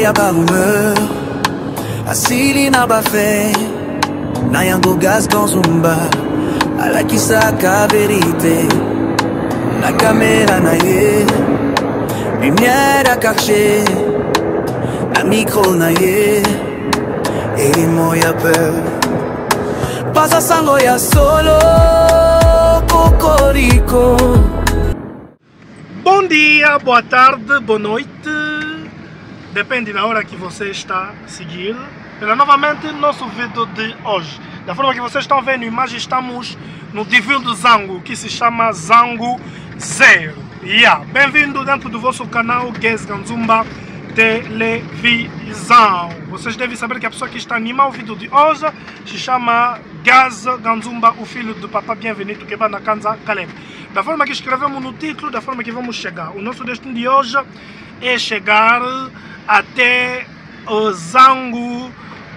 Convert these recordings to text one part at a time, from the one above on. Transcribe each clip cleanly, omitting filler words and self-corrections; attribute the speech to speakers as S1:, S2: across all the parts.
S1: ya ba rumeur asili na ba fait na yango gaz Ganzumba alakisa ka vérité na caméra na ye lumière à quartier na micro na ye et moya peur pasa sango ya solo cocorico.
S2: Bom dia, boa tarde, boa noite, depende da hora que você está a seguir. Novamente, nosso vídeo de hoje. Da forma que vocês estão vendo, imagem, estamos no divino do Zango, que se chama Zango Zero. Bem-vindo dentro do vosso canal Gaz Ganzumba Televisão. Vocês devem saber que a pessoa que está a animar o vídeo de hoje se chama Gaz Ganzumba, o filho do Papa Bienvenido que vai na Kanza Caleb. Da forma que escrevemos no título, da forma que vamos chegar. O nosso destino de hoje é chegar até o Zango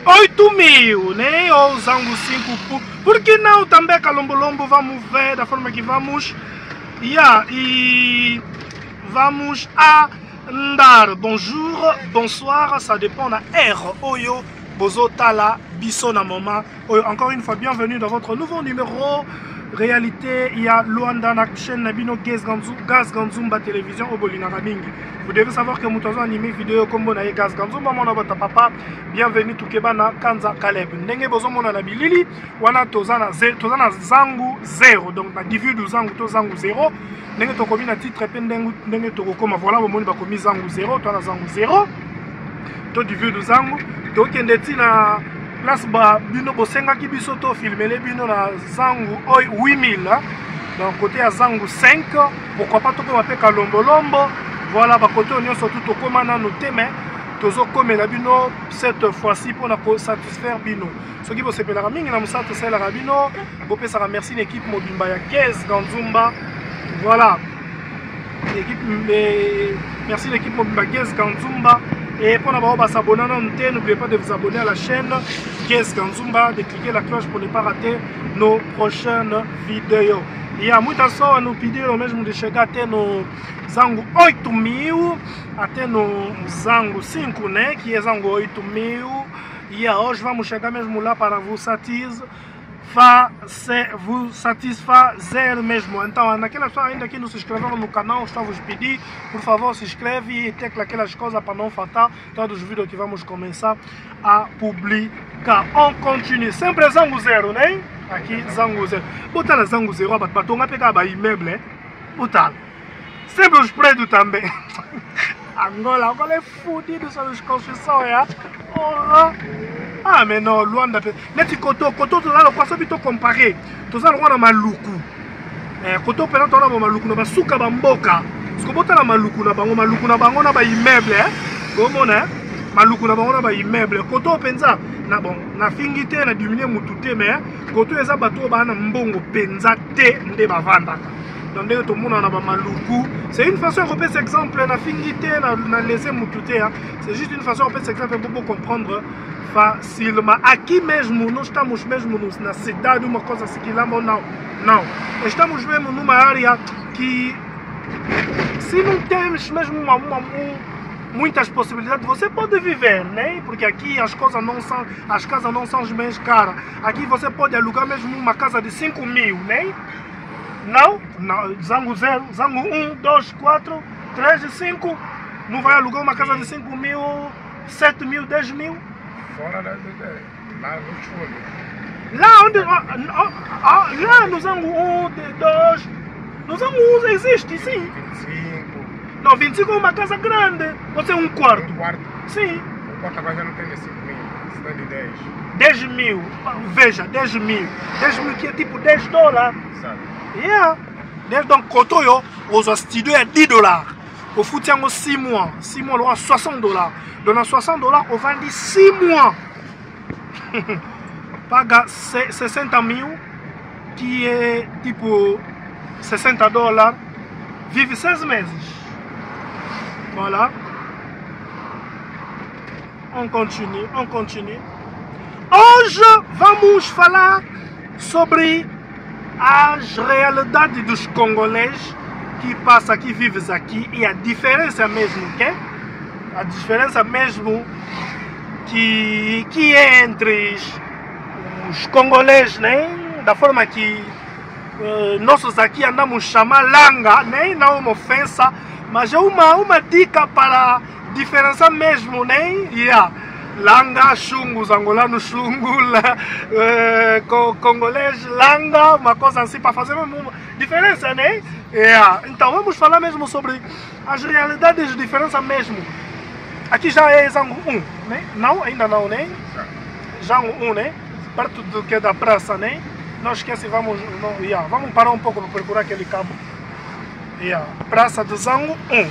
S2: 8.000, né? Ou Zango 5. Por que não também Calombolombo? Vamos ver da forma que vamos. E vamos andar. Bonjour, bonsoir, ça dépend da R. Oyo, Bozo Tala, Bisso na Moma. Encore une fois, bienvenue dans votre nouveau numéro. Réalité, il y a Luanda na chaîne Nabino Gaz Ganzumba Télévision au Bolinara Mingi. Vous devez savoir que nous avons animé vidéo comme on a Gaz Ganzumba, mon abata papa. Bienvenue tout Keba na Kanza Caleb. Ndenge bozo mona na bilili, wana tozana Zango Zero. Donc na divu du Zango to Zango Zero. Ndenge to komi na titre pe ndenge to koma voilà bo moni ba komi Zango Zero, to na Zango Zero. To divu du Zango, to kende ti na place ba bino bosenga ki biso to filmer bino na Zango 8000 donc côté à Zango 5 pourquoi pas to ko pe Lombolombo voilà ba côté on surtout to komana no teme tozo komela bino cette fois-ci pour na satisfaire bino ce qui bo sepela mingi na musata sala rabino bo pesa merci l'équipe mobimba ya Gaz Ganzumba voilà l'équipe merci l'équipe mobimba Gaz Ganzumba. Et pour s'abonner, n'oubliez pas de vous abonner à la chaîne Gaz Ganzumba, de cliquer la cloche pour ne pas rater nos prochaines vidéos. Il y a muita só no pediram mesmo de chegar até no Zango 8.000, até no Zango 5, né? Que é Zango 8.000. E hoje vamos chegar mesmo lá para vous satisfazer mesmo. Então, naquela pessoa ainda que não se inscreveram no canal, estou a vos pedir, por favor, se inscreve e tecla aquelas coisas para não faltar todos os vídeos que vamos começar a publicar. On continue, sempre Zango Zero, né? Aqui, Zango Zero. Botar na Zango Zero, batonga pegar a immeuble, botar. Sempre os prédios também. Angola é fodido sobre as construções, Ah, mais non, Luanda. Neti Koto, tu as le poisson vite comparé. Tu as le roi Maluku. Koto, pendant que tu as le Maluku, tu as souka bamboka. Parce que tu as le Maluku, tu as le immeuble. Comment on Maluku, tu as le immeuble. Koto, penza, na fingite, na diminué mutute, mais Koto, eza bato, ba na mbongo, penza, te, nde bavanda. Donc, tout le monde a Maluku. C'est une façon, on peut cet exemple, na fingite, na laissé mutute. C'est juste une façon, on peut cet exemple pour comprendre facilement. Aqui mesmo, nós estamos mesmo na cidade, uma coisa assim que lá não. Estamos mesmo numa área que, se não temos mesmo muitas possibilidades, você pode viver, né? Porque aqui as casas não são bem caras. Aqui você pode alugar mesmo uma casa de 5.000, né? Não, Zango 0, Zango 1, 2, 4, 3 e 5. Não vai alugar uma casa de 5.000, 7.000, 10.000.
S3: Fora lá no Cholo.
S2: Lá onde. Lá no Zango 1, 2. No Zango 1 existe, sim.
S3: 25.
S2: Não, 25 é uma casa grande. Você é um quarto.
S3: Um quarto?
S2: Sim.
S3: Um quarto agora já não tem 5.000, está de 10.
S2: 10.000. Veja, 10.000. 10.000 que é tipo $10.
S3: Sabe?
S2: Donc, quand on a studio à $10. Au foot, il y a 6 mois. 6 mois, on aura $60. Donc, dans $60, on vend 6 mois. Paga 60.000, qui est tipo $60. Vive 16 meses. Voilà. On continue. Hoje vamos falar sobre as realidades dos congolês que passa aqui, vives aqui, e a diferença mesmo que a diferença mesmo que é entre os congolês, né? Da forma que nossos aqui andamos chamar langa, né? Não é uma ofensa, mas é uma dica para diferenciar mesmo, né? Yeah. Langa, chungo, os angolanos chungo, congolês, langa, uma coisa assim para fazer uma diferença, né? Yeah. Então vamos falar mesmo sobre as realidades de diferença mesmo. Aqui já é Zango 1, né? Não, ainda não, né? Zango 1, né? Perto do que da praça, né? Não esquece, vamos parar um pouco para procurar aquele cabo. Praça do Zango 1.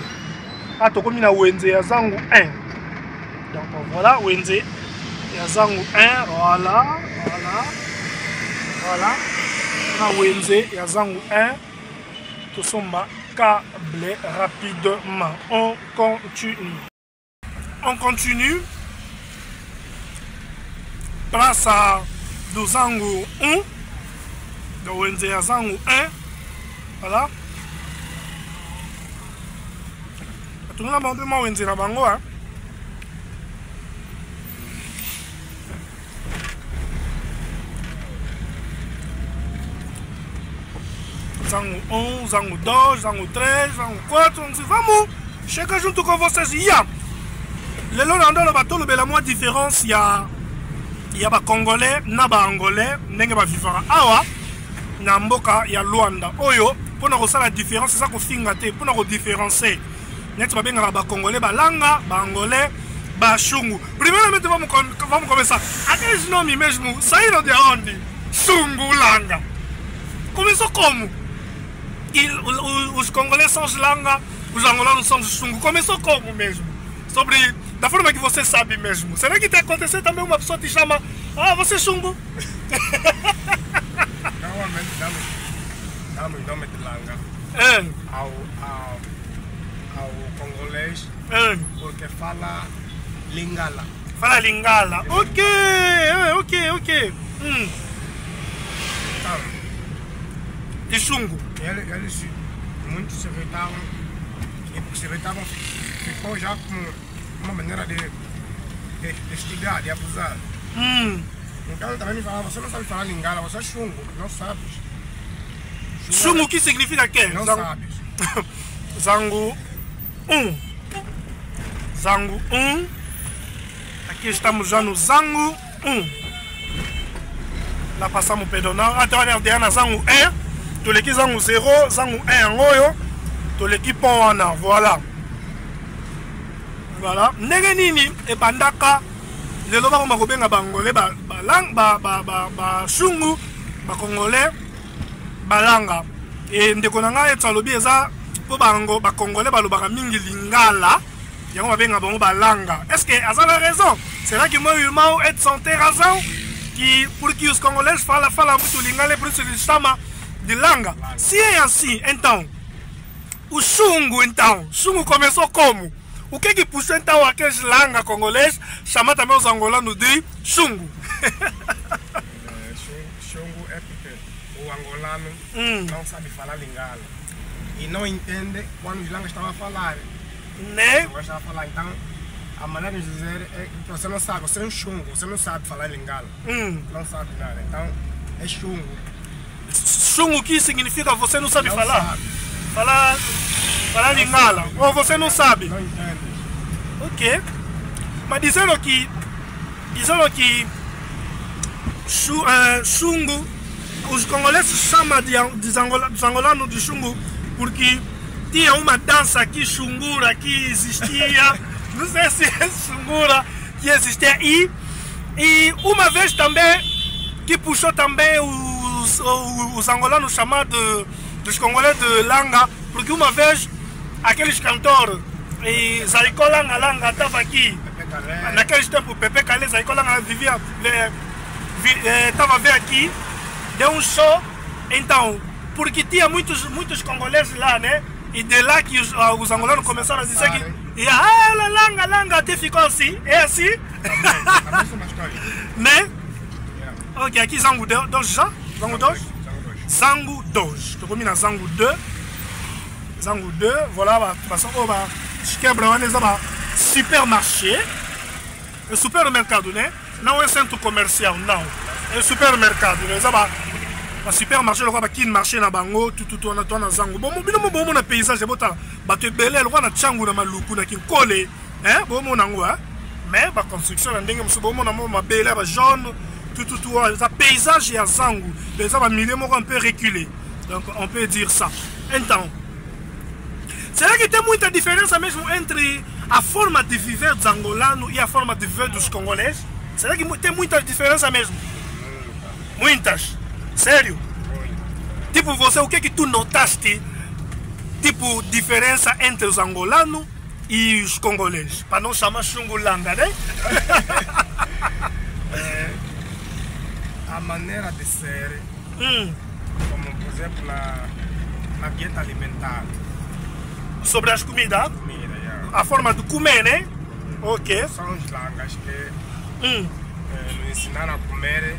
S2: Ah, estou com a Wenze, a Zango 1. Donc voilà, Wenze, a Zango 1, voilà. Na Wenze, a Zango 1. Tout somba câble rapidement. On continue. Praça do Zango 1. Do Wenze, a Zango 1. Voilà. Tout le monde m'a Wenze na bango, hein. Zango 1, Zango 2, Zango 3, Zango 4, vamos! Chega junto com vocês. Le long dans bateau, le bel moi différence, il y a Congolais, na Angolais, nenge ba vivara. Awa, na mboka ya Luanda. Oyo, pour nous la différence, c'est ça qu'on finga te, pour nous différencier. Net ba benga ba Congolais, ba langa, ba Angolais, ba chungu. Primeiramente vamos começar. Aqueles nomes mesmo saíram de onde? Chungu, langa. Começou como? Os congolais são os langa, os angolanos são os chungu. Começou como mesmo? Sobre, da forma que você sabe mesmo. Será que tem acontecido também uma pessoa te chama, você é chungu?
S3: Normalmente damos nome de langa ao congolês porque fala lingala.
S2: Fala lingala. Ok.
S3: Então,
S2: e chungu?
S3: Eles muitos se irritavam, ficou já com uma maneira de estigar, de abusar. Então também me falava, você não sabe falar lingala, você é chungo, não sabes.
S2: Chungo que significa quê?
S3: Não sabes.
S2: Zango 1. Zango 1. Aqui estamos já no Zango 1. Lá passamos o pedonal. Até olha na Zango 1. Tu l'équipe Zango 0, Zango 1 oyo. Tu l'équipe Pona. Voilà. Voilà. Ndenge nini e bandaka lelo ba ko benga bangolais ba chungu ba congolais balanga. Et ndeko nanga etalobi eza po bango ba congolais balobaka mingi lingala. Yango ba benga bango balanga. Est-ce que ça a raison? C'est là que moi humain est santé raison qui pour que os congolais fala muito lingala por isso eles chamam de langa. Se é assim, então o chungu começou como? O que puxou então aqueles langa congolês chamar também os angolanos de chungu?
S3: Chungu é porque o angolano não sabe falar lingala e não entende quando os langas estavam a falar.
S2: Né?
S3: Estava a falar, então a maneira de dizer é que você não sabe, você é um chungu, você não sabe falar lingala. Não sabe nada, então é chungu.
S2: Chungu que significa você não sabe falar? Falar lingala. Ou você não sabe?
S3: Não entende.
S2: Ok. Mas dizendo que chungu, os congoleses chamam dos angolanos de chungu porque tinha uma dança aqui, chungura, que existia. Não sei se é chungura que existia. E uma vez também que puxou também os angolanos chamados dos congolais de langa, porque uma vez aqueles cantores e Zaiko Langa estava aqui naqueles tempos, Pepe Calé, Zaiko Langa vivia, estava bem aqui, deu um show, então, porque tinha muitos congoleses lá, né? E de lá que os angolanos começaram a dizer que langa, até ficou assim, é assim? Né? Ok, aqui Zango 2 já? Zango 2? Zango 2. Estou combinando na Zango 2. Zango 2, voilà, de toute façon, supermarché, é supermercado, né? Não é centro comercial, não. É supermercado, né? Ba supermarché lokola bakini marché na bango tutu na tona zango bomo bino bomo na paysage bota bato ebele lokola na tsangu na maluku na kinkole bomo nango mais ba construction na ndenge musu bomo na mo mabele ba jaune tout ça paysage ya zangu les ba milieu moko un peu reculé, donc on peut dire ça. Então c'est là que tem muita diferença mesmo entre a forma de viver dos angolanos e a forma de viver dos congoleses. Será que tem muita diferença mesmo? Muitas. Sério? Tipo, você, o que que tu notaste, tipo, diferença entre os angolanos e os congoleses? Para não chamar chungulanga, né?
S3: A maneira de ser, como por exemplo na dieta alimentar.
S2: Sobre as comidas?
S3: Comida, yeah.
S2: A forma de comer, né? Ok.
S3: São os langas que nos ensinaram a comer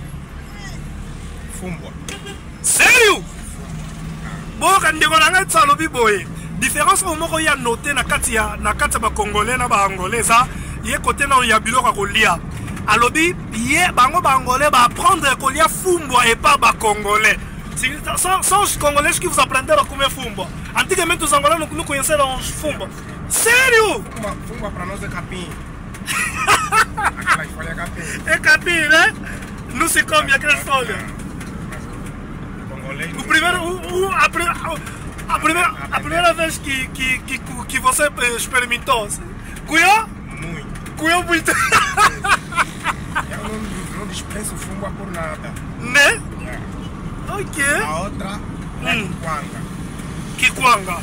S3: fumbo.
S2: Sério? Boka ndeko nanga tsalobi boye. Différence au moko ya noté na kati ya ba congolais na ba angolais ça, yé côté na ya biloko kolia. Alobi yé bango ba angolais ba apprendre kolia fumbo et pas ba congolais. São os congolais que vous aprenderam a comer fumbo. Antigamente os angolanos não conheceram os fumbo. Sério?
S3: Fumbo para nós é capim. Aquela folha é capim.
S2: É capim, né? Não se come aquelas folhas. O primeiro, a primeira vez que você experimentou, cuiou?
S3: Muito.
S2: Cuiou muito.
S3: Eu não dispenso fumbo por nada.
S2: Né?
S3: Yeah.
S2: Ok.
S3: A outra é kikwanga.
S2: Kikwanga.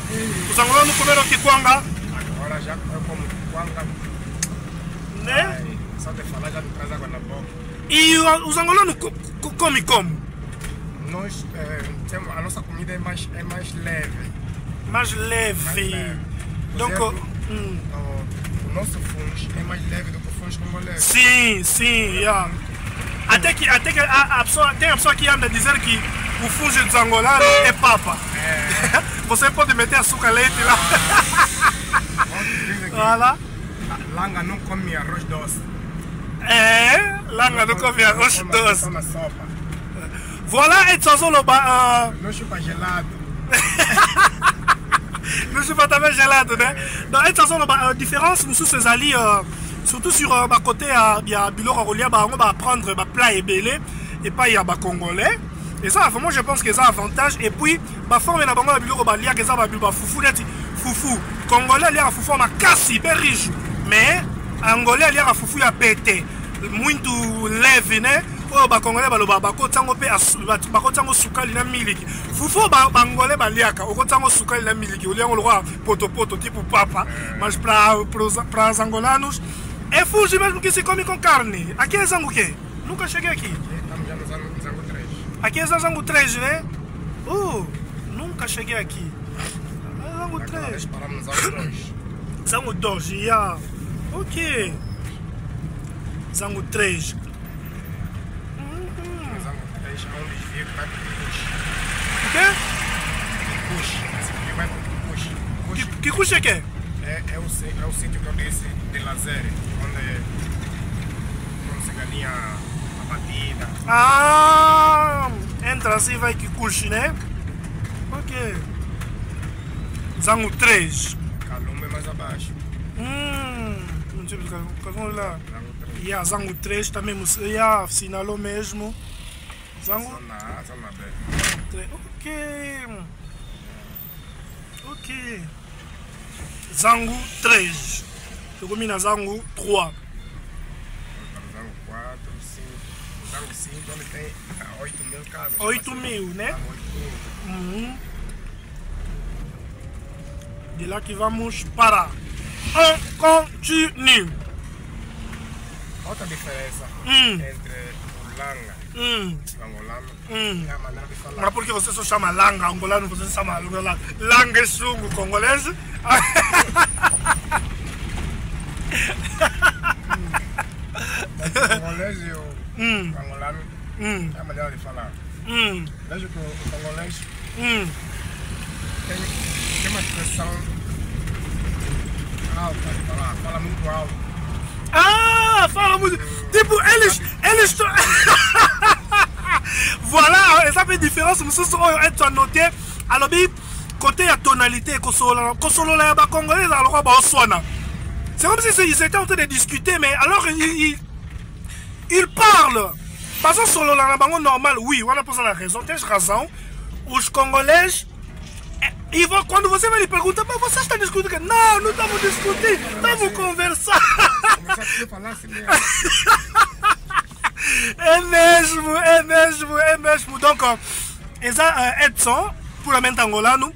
S2: Os angolanos comeram kikwanga?
S3: Agora já eu como kikwanga.
S2: Né?
S3: Ai, só de falar já me traz água na boca.
S2: E os angolanos comem como?
S3: Nós a nossa comida é mais leve.
S2: Mais leve.
S3: Mais leve.
S2: Donc,
S3: exemplo, o nosso fungo é mais leve do que o fungo congolês.
S2: Sim, sim, yeah. Até que a pessoa, tem a pessoa que anda a dizer que o fungo dos angolanos é papa. Você pode meter açúcar leite lá. Voilà.
S3: Langa não come arroz doce.
S2: Langa não come arroz doce.
S3: Toma sopa.
S2: Voilà, et ça zoloba.
S3: Não chupa gelado.
S2: Não chupa também gelado, né? Donc, et ça zoloba, différence, nous sommes allés, surtout sur ma côté, il y a biloko kolia, on va prendre ma plat ébélé, et pas il y a congolais. Et ça, vraiment, je pense que ça a avantage. Et puis, ma forme na bango biloko balia que ça va biloko foufou net, foufou. Congolais lia foufou ma kasi, ben riche. Mais angolais lia foufou ya pété. Muito leve, né? Oh, ba congolais baloba bakotango pe bakotango sukali na miliki. Fufu bangolais baliaka, okotango sukali na miliki. Oliango loa poto tipo papa, mas para os angolanos é fugi mesmo que se come com carne. Aqui é zango que? Nunca cheguei aqui.
S3: Estamos já no zango 3.
S2: Aqui é zango 3, né? Nunca cheguei aqui. É zango 3.
S3: Paramos no zango 2.
S2: Zango 2, yeah. Ok. Zango 3. O quê? Que cuxa é que é?
S3: É o sítio que eu disse de lazer, onde se ganha a batida.
S2: Entra assim, vai que cuxa, né? Ok. Zango 3.
S3: Calumba é mais abaixo.
S2: Não sei vamos lá.
S3: Zango 3.
S2: Zango 3 também, sinalou mesmo. Zango?
S3: Zona B.
S2: Ok. Zango 3. Eu comi na Zango 3.
S3: Zango 4, 5. Zango 5, onde tem 8 mil casas.
S2: 8 mil, né?
S3: 8 mil.
S2: De lá que vamos parar. On continue.
S3: Outra diferença entre o langa e o angolano é a maneira de falar.
S2: Mas por que você só chama langa, angolano, você chama angolano? Langa é sungo, congolês?
S3: O congolês e o angolano é a maneira de falar. Vejo que o congolês tem uma expressão alto, fala muito alto.
S2: Ah, fala muito. Tipo, eles estão. Voilà, essa é a diferença. Não sei se tu as noté. Alors, côté la tonalité, congolais, c'est comme s'ils étaient en train de discuter, mais alors ils parlent. Parce que sur le normal, oui, on a posé la raison, t'as raison. Os congolais, ils vont, quand vous allez pergunter, mais você está discutindo? Non, nous estamos discutindo, estamos conversando. É mesmo. Donc, Edson, pour la mente angolano,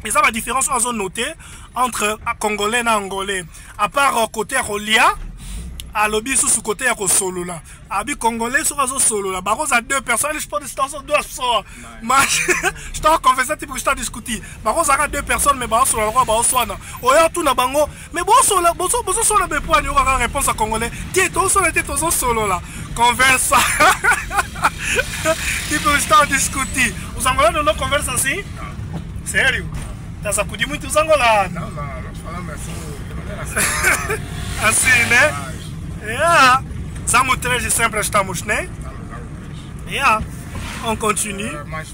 S2: et ça la différence on a noté entre congolais et angolais. À part côté Rolia, à lobby sous côté solo là. Abi congolais sur solo là. Bah à deux personnes, je pense que c'est deux personnes. Mais je t'en confesse type que je t'en discuté. Bah à deux personnes mais bah sur la roi bah soana. Oya tout na bango. Mais bon sur la be point il y aura réponse à congolais. Tiens toi sur la tête solo là. Conversa. Type que je t'en discuté. Os angolais não conversam assim? Sério? Tá sacudindo muito os angolanos?
S3: Não, nós falamos assim, de maneira assim.
S2: Assim, né? Yeah. Somos três e sempre estamos, né? Yeah. On continue.
S3: Mas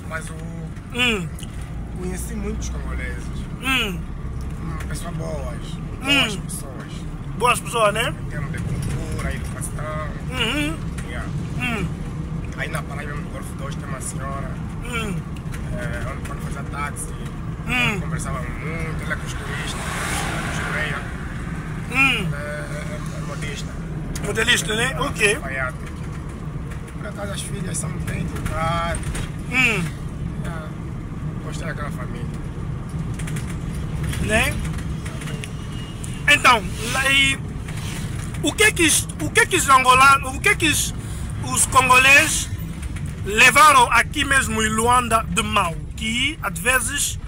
S3: conheci muitos congoleses. Pessoas boas. Boas pessoas.
S2: Boas pessoas, né?
S3: Em termos de cultura, educação. Yeah. Aí na Paraíba, no Golfo 2, tem uma senhora. Onde quando fazia táxi. Conversava muito. Ela é costurista. Costureira. É modista.
S2: Modelista, né? Ok.
S3: Por acaso as filhas são bem educadas. Gostei daquela família.
S2: Né? Então, o que os angolanos, o que os congolês levaram aqui mesmo em Luanda de mal? Que às vezes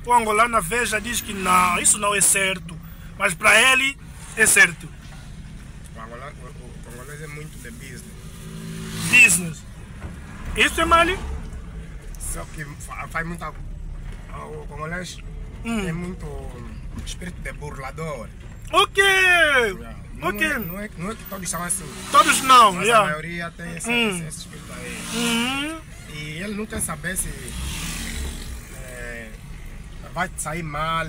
S2: o angolano veja diz que não, isso não é certo. Mas para ele é certo.
S3: O congolês é muito de business.
S2: Business. Isso é mal?
S3: Só que faz muito. O congolês tem muito espírito de burlador.
S2: Ok!
S3: Não é que todos são assim.
S2: Todos não,
S3: mas a maioria tem esse espírito aí. E ele não quer saber se vai sair mal.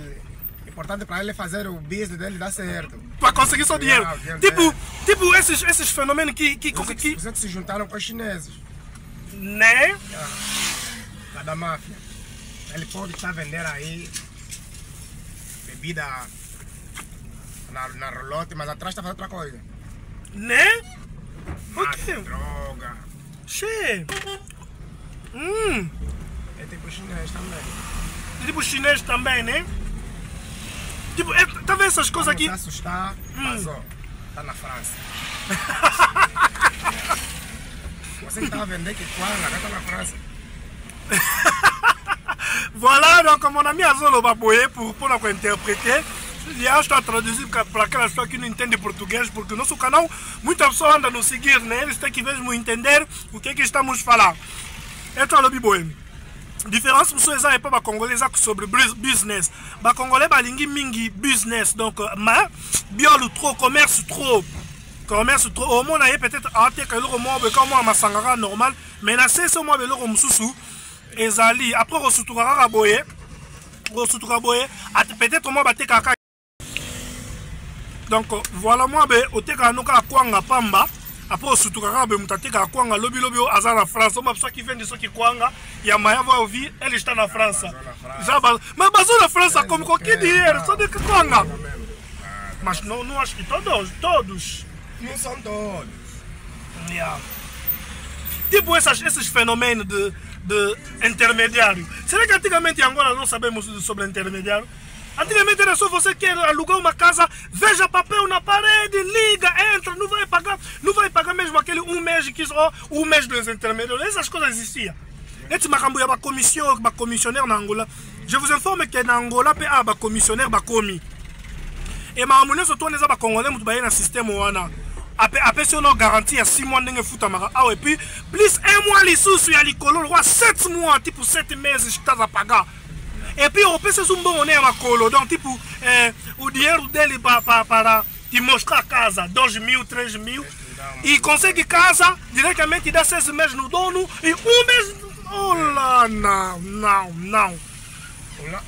S3: Importante para ele fazer o business dele dar certo.
S2: Para conseguir seu dinheiro. Tipo esses fenômenos que
S3: se juntaram com os chineses.
S2: Né?
S3: Da máfia. Ele pode estar vendendo aí bebida na rolote, mas atrás está fazendo outra coisa.
S2: Né?
S3: Ok. Droga.
S2: Che.
S3: É tipo chinês também.
S2: É tipo chinês também, né? Tipo, tá vendo essas coisas aqui?
S3: Não se assustar, mas ó, tá na França. Você que estava vendendo que quando agora tá na França.
S2: Voilà, donc mon ami Azolo Baboye pour interpréter. Je estou a traduzir para aquelas pessoas que não entendem português, porque o nosso canal, muitas pessoas andam a nos seguir, né? Eles têm que mesmo entender o que estamos falando. Então, o Biboye. Différence, pessoas é para congolais sobre business. Ba congolais balingi mingi business, donc ma biolo trop, commerce trop. Au moins, peut-être até que le mois comme moi masangara normal, mais na c'est moi le mususu ezali après resuturara boye. Peut-être moi baté kaka. Donc voilà moi be oteka noka kwanga pamba. Après au suturara be mutateka kwanga lobi azar en France. On m'a qui vient de ceux qui kwanga ya maya va vie elle est en France. Mais bazo na France comme quoi qui dire ça de kwanga. Mas não acho que todos.
S3: Não são todos.
S2: Yeah. Tipo esses fenômenos de intermediário. Será que antigamente em Angola não sabemos sobre intermediário? Antigamente era só você quer alugar uma casa, veja papel na parede, liga, entra, não vai pagar mesmo aquele mês que um mês dos intermediários. Essas coisas existiam. Esse macambo ya ba commissionnaire na Angola. Je vous informe que na Angola pe ba commissionnaire ba komi. Et ma monnaie surtout les ba congolais mutu ba na système wana. Après si on a garanti à 6 mois de futa mara. Ah et puis plus 1 mois les sous ya likolo, 7 mois, tipo 7 meses je t'as paga. Et puis on peut se zumba on est à Makolo. Donc tipo o dinheiro dele para te mostrar a casa, 2 mil, 3 mil. E consegue casa diretamente dá 6 meses no dono e um mês. Olá, não.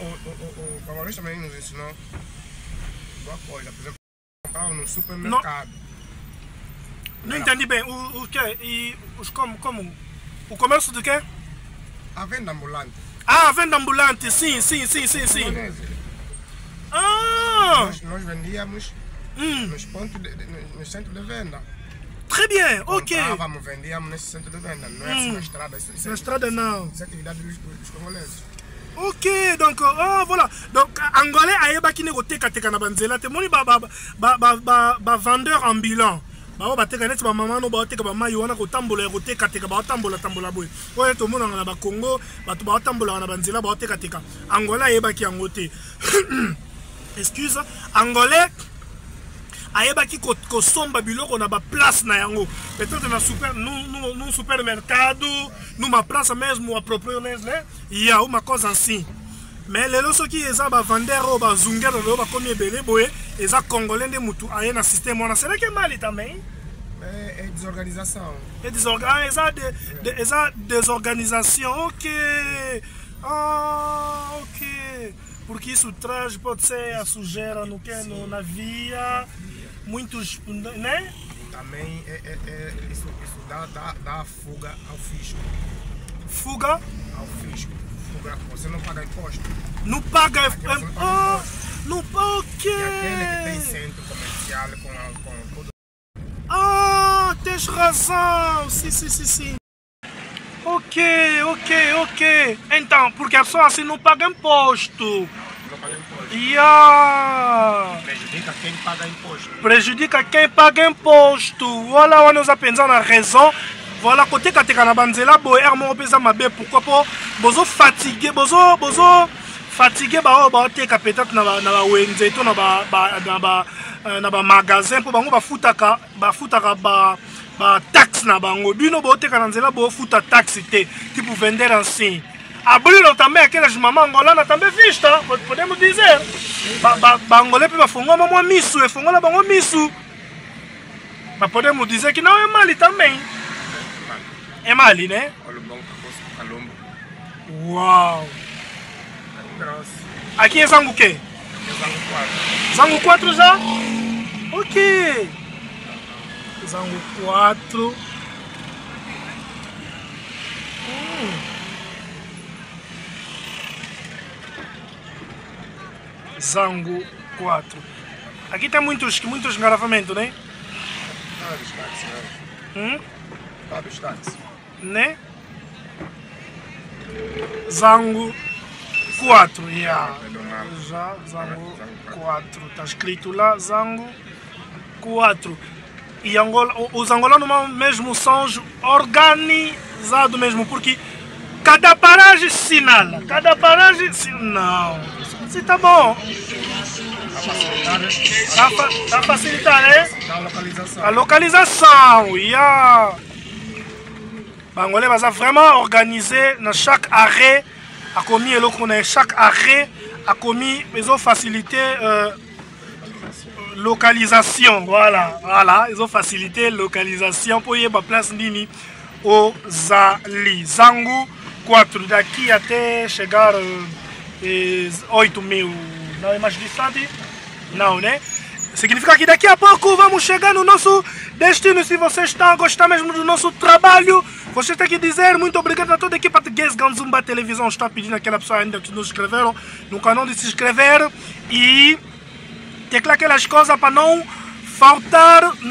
S3: O Fabrício também nos ensinou uma coisa, por exemplo, comprava no supermercado.
S2: Não entendi bem. O que? E os como? O comércio do quê?
S3: A venda ambulante.
S2: Ah, a venda ambulante, sim. Ah!
S3: Nós vendíamos nos pontos, no centro de venda.
S2: Très bien, ok.
S3: Comprávamos, vendíamos nesse centro de venda, não é assim na estrada.
S2: Na estrada não.
S3: Isso é atividade dos congoleses.
S2: Ok, donc voilà. Donc angolais ayeba ki nego teka na banzela te moni ba vendeur ambulant. Ba bateka net ba mama no ba teka ba mayi wana ko tambola ko teka ba tambola boy. Oyo to mona na ba Congo, ba to ba tambola na banzela ba teka. Angolais ayeba ki angote. Excuse, angolais ayeba ki ko somba biloko na ba place na yango. Peut-être na no supermercado, numa praça mesmo apropriada, né? E há uma coisa assim. Mais les loso qui eza ba vendeur ou ba zungero ba komi ebele boye, eza congolais de mutu aye na système wana. Será que é mal também?
S3: É desorganização.
S2: É eza desorganização. OK. Ah, OK. Porque isso traz, pode ser a sujeira no que na via, muitos, né?
S3: Também isso dá fuga ao fisco.
S2: Fuga?
S3: Ao fisco. Fuga, você não paga imposto.
S2: Não paga imposto? Não paga. Ok.
S3: E aquele que tem centro comercial com tudo.
S2: Ah, tens razão. Sim. Ok. Então, porque a pessoa assim não paga imposto.
S3: Não paga imposto.
S2: Yeah.
S3: Prejudica quem paga imposto.
S2: Voilà, on nous a pensé na raison. Voilà, côté katika na banzela boy hermo pesa mabe pourquoi pas bozo fatigué ba teka peut-être na ba wenze to na ba magasin pour bango ba futaka ba taxe na bango bino bo teka na nzela bo futa taxe te tipo vender assim abulilo também aquelas mamãe angolana também vista podemos dizer ba angolais pe ba fongola mwa misu e fongola bango misu ba podemos dizer que não é mal também. É mali, né? Uau! Aqui é Zango o quê? Zango 4 já? Ok! Zango 4. Zango 4. Aqui tem muitos engarrafamentos, né?
S3: Vários táxis.
S2: Né? Zango 4, já Zango 4, está escrito lá, Zango 4. E os angolanos mesmo são organizados mesmo, porque cada paragem sinala, não, se tá bom. Tá facilitar, né? A localização, yeah. Bangolais va vraiment organiser dans chaque arrêt a commis chaque arrêt a commis ils ont facilité localisation voilà ils ont facilité localisation pour y avoir place nini au Zali Zango 4 daqui até chegar 8.000 não é mais distante não, né? Significa que daqui a pouco vamos chegar no nosso destino. Se vocês estão a gostar mesmo do nosso trabalho, vocês têm que dizer muito obrigado a toda a equipa de Guess Ganzumba Televisão. Está pedindo aquela pessoa ainda que nos inscreveram no canal de se inscrever e teclar aquelas coisas para não faltar os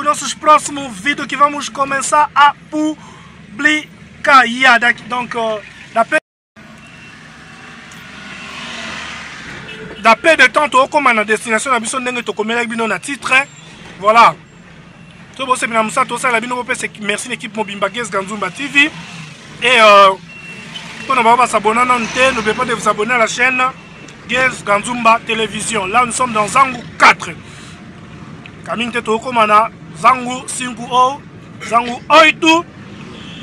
S2: nossos próximos vídeos que vamos começar a publicar. Donc, d'après de temps, tu comme à destination, la mission n'est pas na titre. Voilà. Tout bon, c'est bien ça. Tout ça, la bino merci l'équipe Mobimba Guess Ganzumba TV. Et pour ne pas s'abonner, n'oubliez pas de vous abonner à la chaîne Guess Ganzumba Télévision. Là, nous sommes dans Zango 4. Camille Teto Komana, Zango 5 O, Zango 8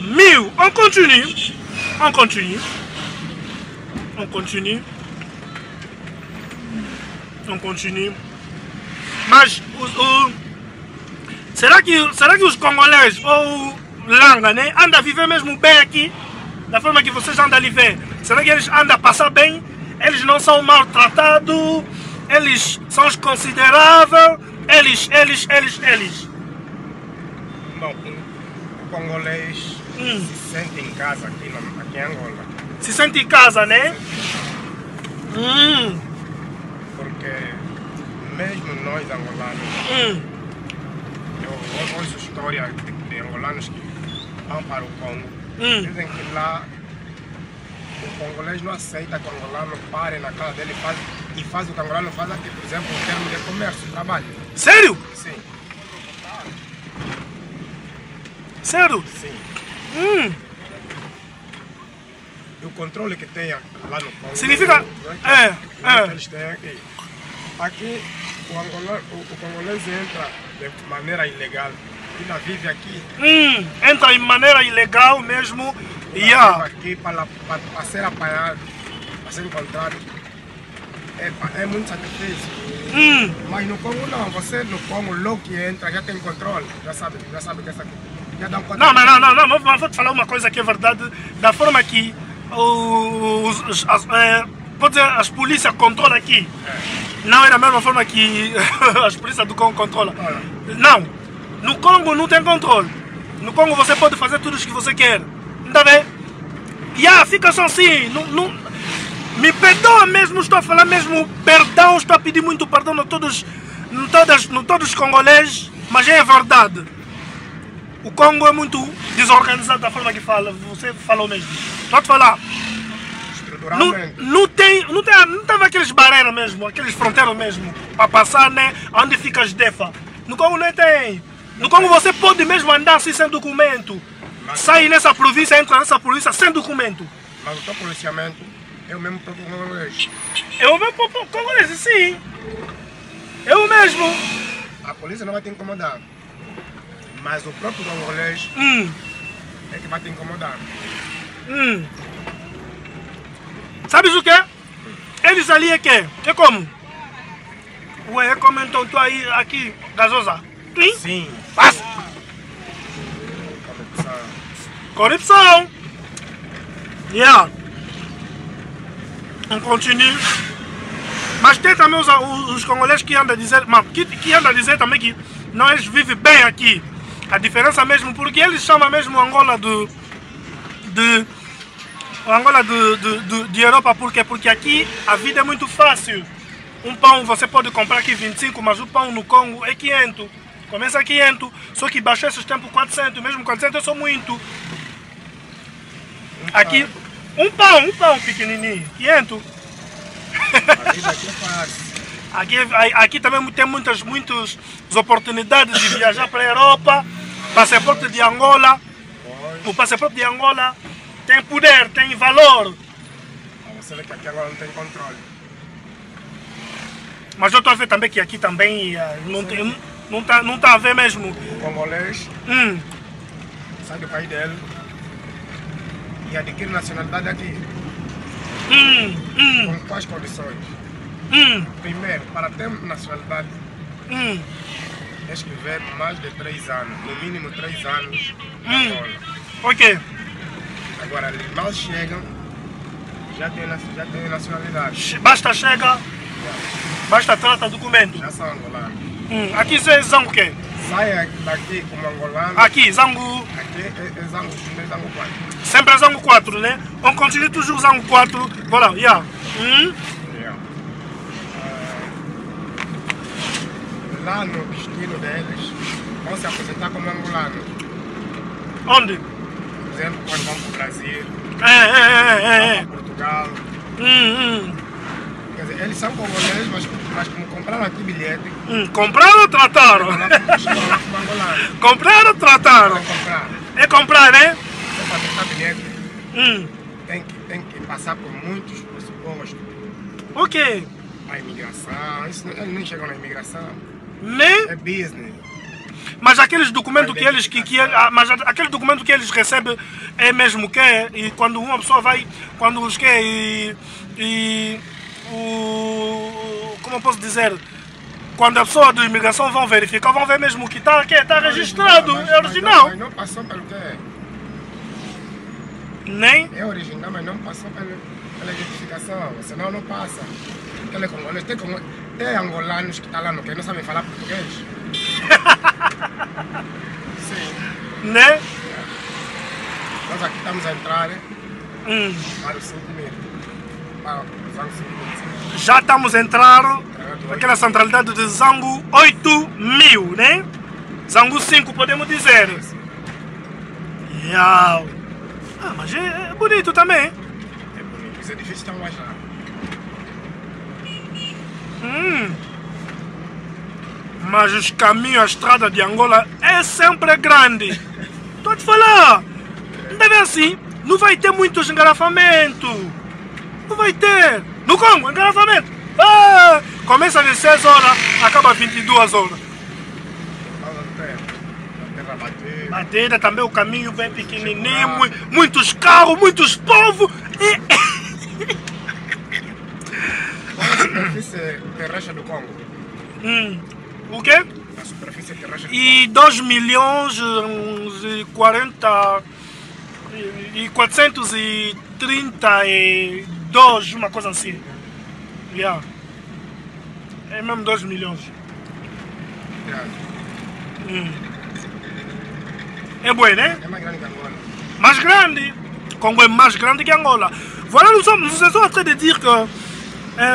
S2: 1000. On continue. On continue. On continue. Mas será que os congolês ou Langa, né, andam a viver mesmo bem aqui? Da forma que vocês andam a viver? Será que eles andam a passar bem? Eles não são maltratados? Eles são os consideráveis? Eles.
S3: Bom, o congolês se sente em casa aqui em Angola.
S2: Se sente em casa, né?
S3: Porque mesmo nós angolanos, eu ouço história de angolanos que vão para o Congo. Dizem que lá o congolês não aceita que o angolano pare na casa dele e faz o que o angolano faz aqui, por exemplo, em termos de comércio, trabalho.
S2: Sério?
S3: Sim.
S2: Sério?
S3: Sim. E o controle que tem lá no Congo
S2: Significa...
S3: que eles têm aqui. Aqui o congolês entra de maneira ilegal. Ainda vive aqui.
S2: Entra de maneira ilegal mesmo.
S3: Vive aqui para ser apanhado, para ser encontrado. É muito sacrifício. Mas no Congo não. Você no Congo logo que entra já tem controle. Já sabe que essa aqui. Já dá um controle.
S2: Não, vou te falar uma coisa que é verdade. Da forma que pode dizer, as polícias controlam aqui. Não é da mesma forma que as polícias do Congo controlam. Não. No Congo não tem controle. No Congo você pode fazer tudo o que você quer. Está bem? Fica só assim. Me perdoa mesmo, estou a falar mesmo perdão, estou a pedir muito perdão a todos os congoleses, mas é verdade. O Congo é muito desorganizado da forma que fala, você falou mesmo. Pode falar. Não tem aqueles barreiras mesmo, aqueles fronteiras mesmo, para passar, né, onde fica as DEFA. No Congo não tem. No Congo você pode mesmo andar assim sem documento. Sair nessa província, entra nessa província sem documento.
S3: Mas o teu policiamento é o mesmo próprio congolês.
S2: É o mesmo próprio congolês, sim. Eu mesmo.
S3: A polícia não vai te incomodar. Mas o próprio congolês é que vai te incomodar.
S2: Sabes o que? Eles ali é que? É como? Ué, é como então tu aí, aqui, gasosa?
S3: Sim.
S2: Passa. Corrupção. On continue. Mas tem também os congoleses que andam a dizer, que andam a dizer também que nós vivemos bem aqui. A diferença mesmo, porque eles chamam mesmo Angola de Europa, por quê? Porque aqui a vida é muito fácil. Um pão você pode comprar aqui 25, mas o pão no Congo é 500. Começa a 500, só que baixou esses tempos 400, mesmo 400 é só muito. Aqui, um pão pequenininho, 500.
S3: A vida aqui é fácil.
S2: Aqui também tem muitas oportunidades de viajar para a Europa. Passaporte de Angola. O passaporte de Angola tem poder, tem valor.
S3: Você vê que aqui agora não tem controle.
S2: Mas eu estou a ver também que aqui também não está a ver mesmo.
S3: O congolês sai do país dele e adquire nacionalidade aqui. Com quais condições? Primeiro, para ter nacionalidade, tens que viver mais de 3 anos, no mínimo 3 anos na Angola.
S2: Ok.
S3: Agora, eles mal chegam, já tem nacionalidade.
S2: Basta chega, basta trata documento.
S3: Já são angolanos.
S2: Aqui é zango o quê?
S3: Sai daqui como angolano.
S2: Aqui, zango.
S3: Aqui é zango 4.
S2: Sempre é zango 4, né? On continue toujours zango 4. Voilà,
S3: Lá no destino deles, vão se apresentar como angolanos.
S2: Onde?
S3: Por exemplo, quando vão para o Brasil, vão para Portugal. Quer dizer, eles são congoleses, mas como compraram aqui bilhete.
S2: Compraram ou trataram?
S3: Chegam lá como angolanos.
S2: Compraram ou trataram? É comprar, né?
S3: Só para tentar bilhete, tem que passar por muitos pressupostos.
S2: Ok.
S3: A imigração, eles nem chegam na imigração.
S2: Nem?
S3: É business.
S2: Mas aqueles documentos que eles mas aquele documento que eles recebem é mesmo que é, e quando uma pessoa vai, quando os que como eu posso dizer, quando a pessoa da imigração vão verificar, vão ver mesmo que está registrado, é original.
S3: Mas não passou pelo que é.
S2: Nem?
S3: É original, mas não passou pela identificação, senão não passa. Aquele congolês, tem angolanos que estão lá no que não sabem falar português. Sim.
S2: Né?
S3: Nós aqui estamos a entrar para os 5 mil. Para os 5 mil.
S2: Já estamos a entrar naquela centralidade de Zangu 8.000, né? Zangu 5, podemos dizer. Yeah. Ah, mas é bonito também.
S3: É bonito, isso é difícil de achar.
S2: Mas os caminhos, a estrada de Angola é sempre grande. Estou a te falar. Não deve assim. Não vai ter muitos engarrafamentos. Não vai ter. No Congo, engarrafamento. Ah, começa às 6 horas, acaba às 22 horas. Batida também, o caminho bem pequenininho, muitos carros, muitos povos.
S3: Qual é a superfície terrestre do Congo?
S2: O quê?
S3: A superfície terrestre do
S2: E 2 milhões e 40 e 432, uma coisa assim. Yeah. É mesmo 2 milhões. É bom, né?
S3: É mais grande que Angola.
S2: Mais grande. Congo é mais grande que Angola. Voilà, nous sommes en train de dire que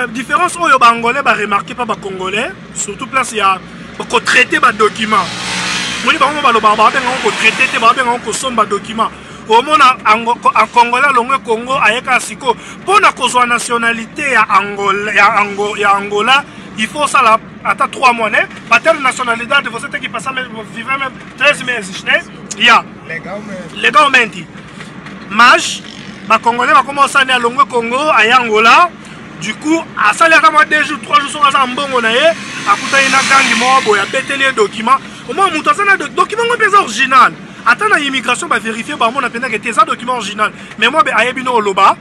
S2: différence oyo ba angolais ba remarquer pas ba congolais, surtout place il y a ko traiter ba document. Moni ba ba lo ba ben ko traiter te ba ben ko somba document. Au mona en congolais longue Congo ayeka siko pona ko zo nationalité ya Angola, il faut ça là ata 3 mois né. Pater nationalité você tem que passar viver même 13 meses, né? Yeah. Legalmente. Mas ba congolais va commencer à longue Congo à Angola. Du coup, à ça, il y a 2 jours, 3 jours, sur un bon on a eu, à côté il y a un gang il y a les documents. Au moins, il y a un document original. Attends, l'immigration va vérifier, bah, moi, on a que c'est un document original. Mais moi, il y a un loba,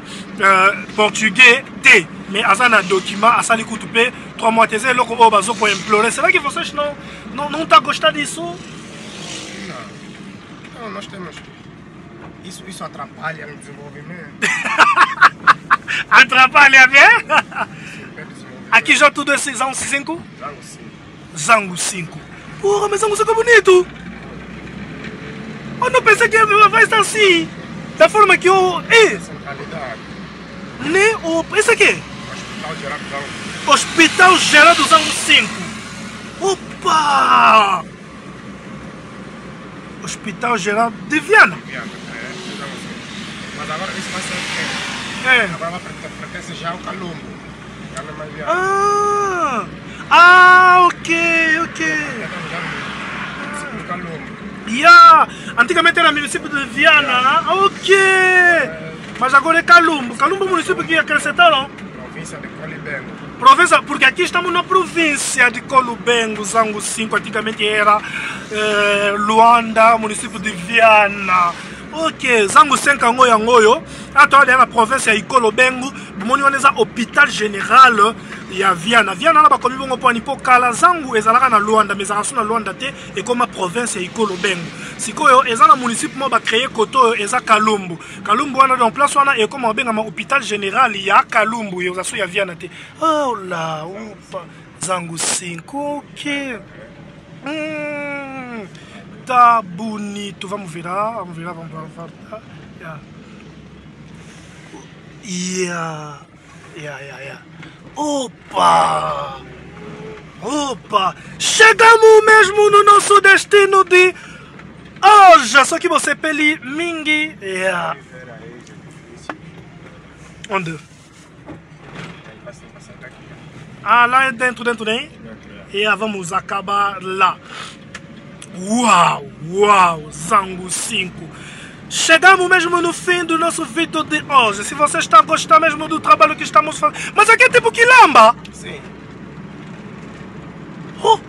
S2: portugais, T. Mais à ça, un document, à ça, il coûte 3 mois, c'est là qu'on va pour implorer. C'est vrai qu'il faut ça, non, t'as gosté disso?
S3: Não, nós temos. Isso atrapalha no desenvolvimento.
S2: Atrapalha bem? Aqui já tudo é Zangu 5? Zangu 5. Porra, mas Zangu 5 é bonito. Eu não pensei que vai estar assim. Da forma que eu...
S3: Centralidade.
S2: Né? Esse aqui?
S3: Hospital Geral do Zango.
S2: Hospital Geral do Zangu 5. Opa! Hospital Geral de Viana.
S3: Mas agora isso vai ser o quê? Agora vai pertence já ao Calumbo. Já não é mais Viana.
S2: Ok.
S3: Calumbo.
S2: Yeah. Antigamente era município de Viana. Ok. Mas agora é Calumbo. Calumbo é o município que acrescentaram.
S3: Província de Colubengo.
S2: Província, porque aqui estamos na província de Colubengo, Zangu 5. Antigamente era Luanda, município de Viana. Ok, Zangu 5 Angoyo. Atualmente na província de Colubengo, bumoni waneza hôpital général ya Viana. Viana na bakomi bongo po nipo kala Zangu ezalaka na Luanda, mais ezalaka na Luanda te et comme province ya Colubengo. Sikoyo eza na municipio mo ba créer koto eza Kalumbu. Kalumbu wana dans place wana et comme benga ma hôpital général ya Kalumbu yo zaso ya Viana te. Oh la upa Zangu 5. Ok. Tá bonito, vamos virar. Yeah. Opa! Chegamos mesmo no nosso destino de hoje. Só que você peli mingi. Yeah. Onde? Ah, lá é dentro, né? Yeah, vamos acabar lá. Uau, Zangu 5. Chegamos mesmo no fim do nosso vídeo de hoje. Se você está gostando mesmo do trabalho que estamos fazendo. Mas aqui é tipo quilamba.
S3: Sim.
S2: Oh,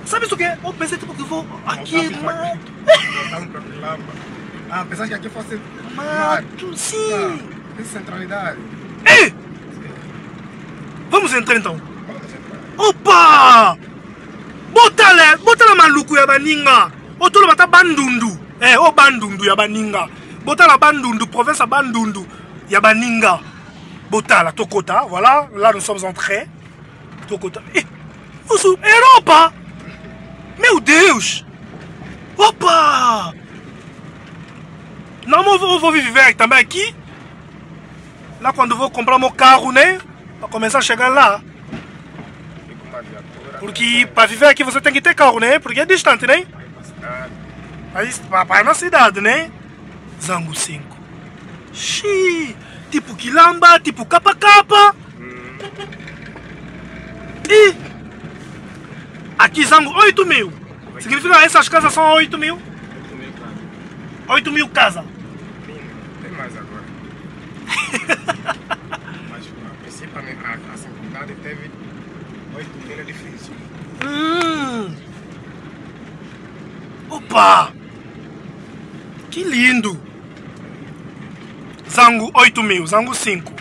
S2: essa sabe isso que é? Eu pensei tipo que vou aqui, mano.
S3: Ah, pensava que aqui fosse
S2: Mato, sim.
S3: Tem centralidade.
S2: Ei! Vamos entrar então. Opa! Bota la maluco ya baninga. Otolo bata bandundu. O bandundu ya baninga. Bota la bandundu, province à bandundu ya baninga. Bota la Tokota, voilà, là nous sommes entrés. Tokota. Europa! Meu Deus! Opa! Não, eu vou viver também aqui. Lá quando vou comprar meu carro, né? Para começar a chegar lá. Porque para viver aqui você tem que ter carro, né? Porque é distante, né? Para na cidade, né? Zangu 5. Xiii! Tipo Quilamba, tipo Capa. E aqui Zangu 8 mil. Significa que essas casas são 8 mil? 8 mil casas.
S3: Tem mais agora. Mas a princípio a cidade teve 8 mil edifícios.
S2: Opa! Que lindo! Zangu 8 mil, Zangu 5.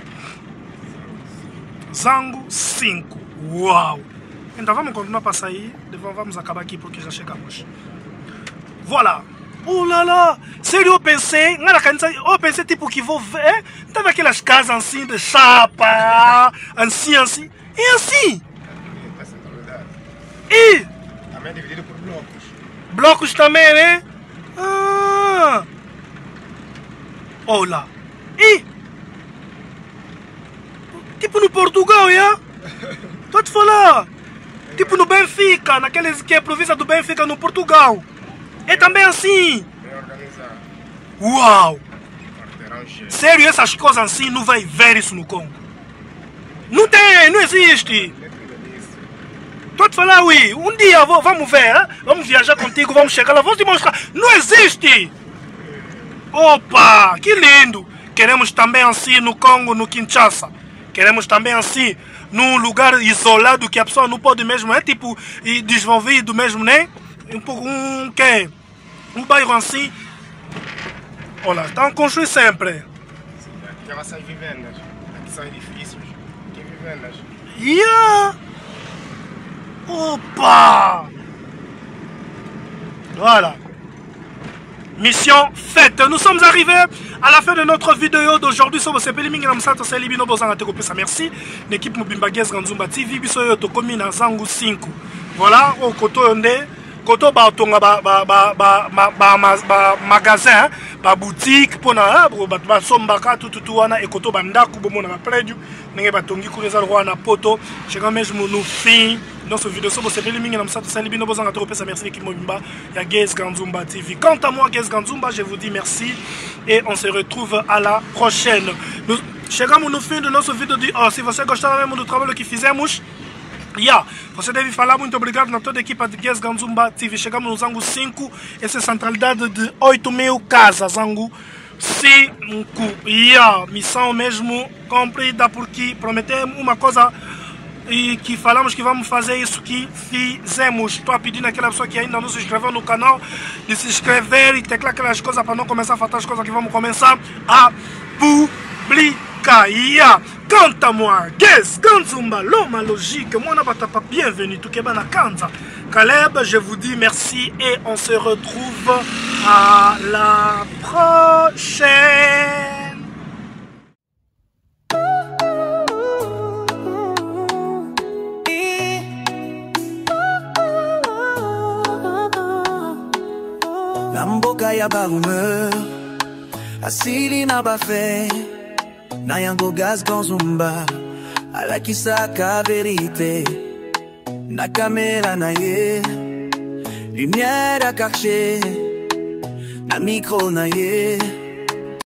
S2: Zangu 5. Uau! Então vamos continuar para sair. Vamos acabar aqui porque já chegamos. Voilà! Oh là là! Sério, eu pensei tipo que vou ver. Tava aquelas casas assim de chapa, assim. E assim! E
S3: também é dividido por blocos.
S2: Blocos também, né? Ah! Olha! E tipo no Portugal, já? Tô te falar! Tipo no Benfica, naqueles que é a província do Benfica no Portugal. É também assim.
S3: Bem organizado.
S2: Uau!
S3: Quarteirão cheio.
S2: Sério, essas coisas assim não vai ver isso no Congo. Não tem, não existe. Tô te falar, ui, um dia vamos ver, hein? Vamos viajar contigo, vamos chegar lá, vou te mostrar. Não existe! Opa, que lindo! Queremos também assim no Congo, no Kinshasa. Queremos também assim, num lugar isolado que a pessoa não pode mesmo, é tipo desenvolvido mesmo, né? Um bairro assim. Olha, estão construindo sempre.
S3: Aqui já são vivendas. Aqui são edifícios. Aqui vivendas.
S2: Yeah! Opa! Voilà. Mission faite. Nous sommes arrivés à la fin de notre vidéo d'aujourd'hui. Merci. L'équipe Mobimba Guez Ganzumba TV. Biso to komina Zangu 5. Voilà. Au koto yonde. Koto ba tonga ba magasin, ba boutique pona ba sombaka tout wana et koto bandaku bomona ba prédio nenge batongi kuneza roi na poto. Chega mesmo no fim. Dans ce vidéo, c'est Beli Mingi Namsato Salibi Nobo Zangato Pesa. Merci l'équipe Mobimba. Il y a Guez Ganzumba TV. Quant à moi, Guez Ganzumba, je vous dis merci et on se retrouve à la prochaine. Chegamos no fim de nosso vídeo de hoje. Se você gostar mesmo do trabalho que fizemos, você deve falar muito obrigado na toda a equipa de Guez Ganzumba TV. Chegamos no Zangu 5, essa centralidade de 8 mil casas. Zangu 5. Missão mesmo cumprida porque prometemos uma coisa e que falamos que vamos fazer isso que fizemos. Estou a pedir naquela pessoa que ainda não se inscreveu no canal de se inscrever e teclar aquelas coisas para não começar a faltar as coisas que vamos começar a publicar. Canta-moi, Guez Ganzumba, Loma Logique, Mona Batapa, bienvenue, Tukebana Kanza. Caleb, je vous dis merci et on se retrouve à la prochaine.
S1: Namboka ya ba rumeur asili na ba fait na yango Gaz Ganzumba alakisa ka vérité na caméra na ye lumière à cacher na micro na ye